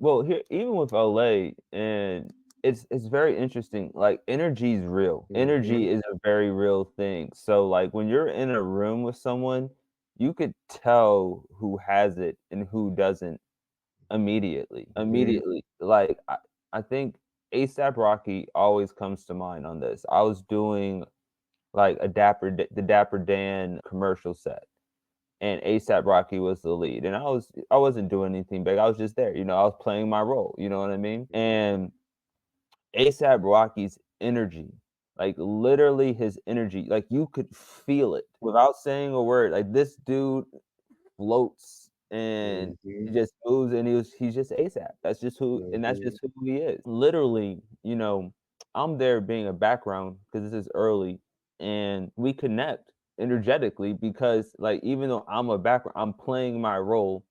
Well, here, even with LA, and it's very interesting. Like energy is real. Hmm. Energy is a very real thing. So like when you're in a room with someone, you could tell who has it and who doesn't immediately. Hmm. Immediately. Like I think ASAP Rocky always comes to mind on this. I was doing like the Dapper Dan commercial set, and ASAP Rocky was the lead. And I wasn't doing anything big. I was just there. I was playing my role. You know what I mean? And ASAP Rocky's energy, like literally his energy, like you could feel it without saying a word. Like this dude floats and he Hmm. just moves, and he's just ASAP. That's Hmm. just who he is. Literally, I'm there being a background because this is early, and we connect energetically because like even though I'm a background, I'm playing my role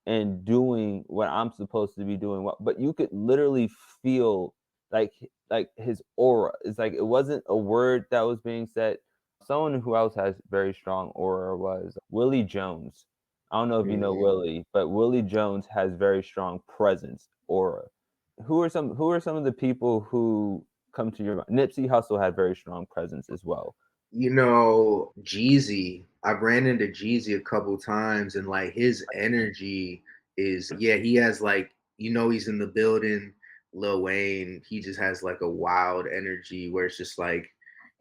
and doing what I'm supposed to be doing. But you could literally feel like his aura. It's like it wasn't a word that was being said. Someone who else has very strong aura was Willie Jones. I don't know if you know Hmm. Willie, but Willie Jones has very strong presence, aura. Who are some of the people who come to your mind? Nipsey Hussle had very strong presence as well. Jeezy, I've ran into Jeezy a couple times, and like his energy is, yeah, he has like, he's in the building. Lil Wayne, he just has like a wild energy where it's just like,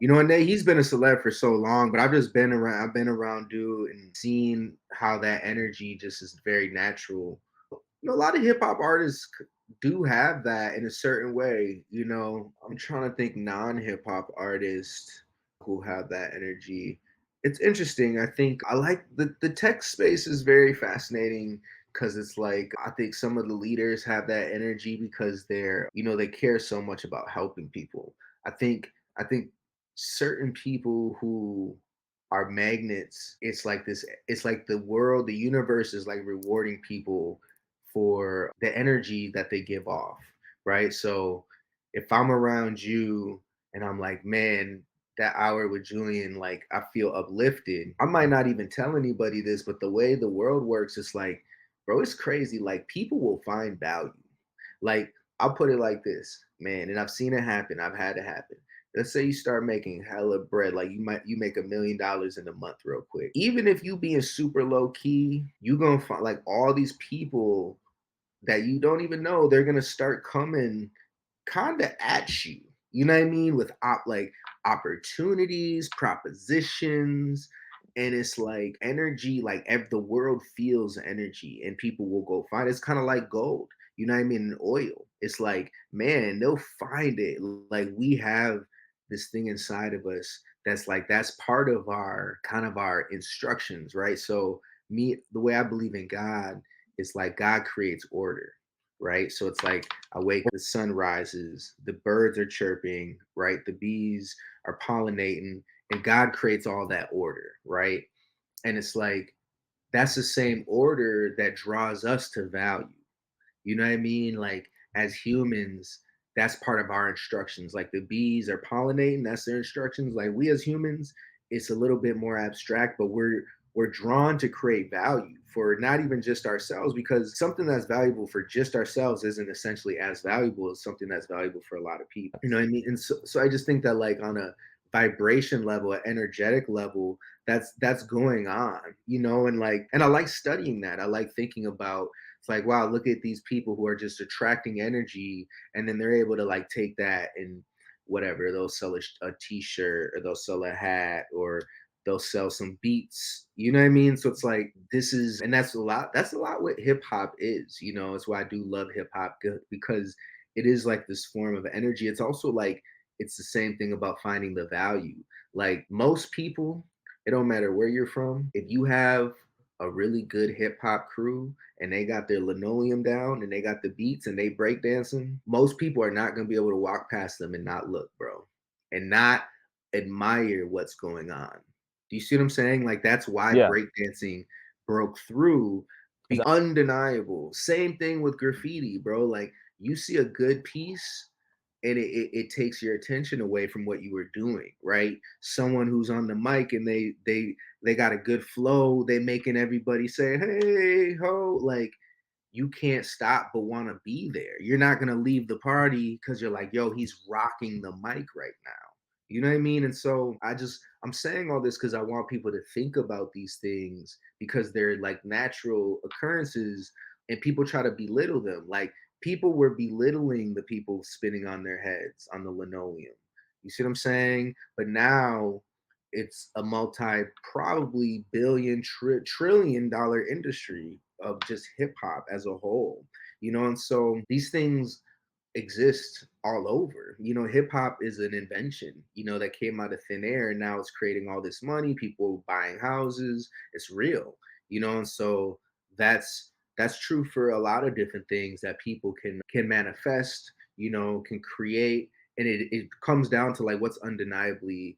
and he's been a celeb for so long, but I've been around dude and seen how that energy just is very natural. A lot of hip hop artists do have that in a certain way. I'm trying to think non hip hop artists who have that energy. It's interesting. I think I like the tech space is very fascinating because it's like I think some of the leaders have that energy because they care so much about helping people. I think certain people who are magnets, it's like the world, the universe is like rewarding people for the energy that they give off, right? So if I'm around you and I'm like, man, that hour with Julian, like I feel uplifted. I might not even tell anybody this, but the way the world works, it's like, bro, it's crazy. Like people will find value. Like I'll put it like this, man, and I've seen it happen. I've had it happen. Let's say you start making hella bread, like you make $1 million in a month real quick. Even if you being super low key, you gonna find like all these people that you don't even know, they're gonna start coming kind of at you. You know what I mean? With like opportunities, propositions, and it's like energy. Like the world feels energy, and people will go find. It's kind of like gold. You know what I mean? And oil. It's like, man, they'll find it. Like we have this thing inside of us that's part of our kind of our instructions, right? So the way I believe in God is like God creates order, right? So it's like I wake, the sun rises, the birds are chirping, right? The bees are pollinating, and God creates all that order, right? And it's like that's the same order that draws us to value. You know what I mean? Like as humans, that's part of our instructions. Like the bees are pollinating, that's their instructions. Like we as humans, it's a little bit more abstract, but we're drawn to create value for not even just ourselves, because something that's valuable for just ourselves isn't essentially as valuable as something that's valuable for a lot of people. You know what I mean? And so I just think that like on a vibration level, an energetic level, that's going on, and I like studying that. I like thinking about, it's like, wow, look at these people who are just attracting energy, and then they're able to like take that and whatever, they'll sell a t-shirt, or they'll sell a hat, or they'll sell some beats. You know what I mean? So it's like this is, and that's a lot what hip hop is. It's why I do love hip hop, because it is like this form of energy. It's also like it's the same thing about finding the value. Like most people, it don't matter where you're from, if you have a really good hip hop crew and they got their linoleum down and they got the beats and they break dancing, most people are not going to be able to walk past them and not look, bro, and not admire what's going on. Do you see what I'm saying? Like that's why Yeah. breakdancing broke through, be undeniable. Same thing with graffiti, bro. Like you see a good piece and it takes your attention away from what you were doing, right? Someone who's on the mic and they got a good flow, they making everybody say, hey ho, like you can't stop but want to be there. You're not going to leave the party because you're like, yo, he's rocking the mic right now. You know what I mean? And so I'm saying all this because I want people to think about these things because they're like natural occurrences and people try to belittle them. Like people were belittling the people spinning on their heads on the linoleum. You see what I'm saying? But now it's a multi probably trillion dollar industry of just hip hop as a whole, you know. And so these things exist all over. You know, hip hop is an invention, you know, that came out of thin air and now it's creating all this money, people buying houses, it's real, you know. And so that's true for a lot of different things that people can manifest, you know, can create. And it comes down to like what's undeniably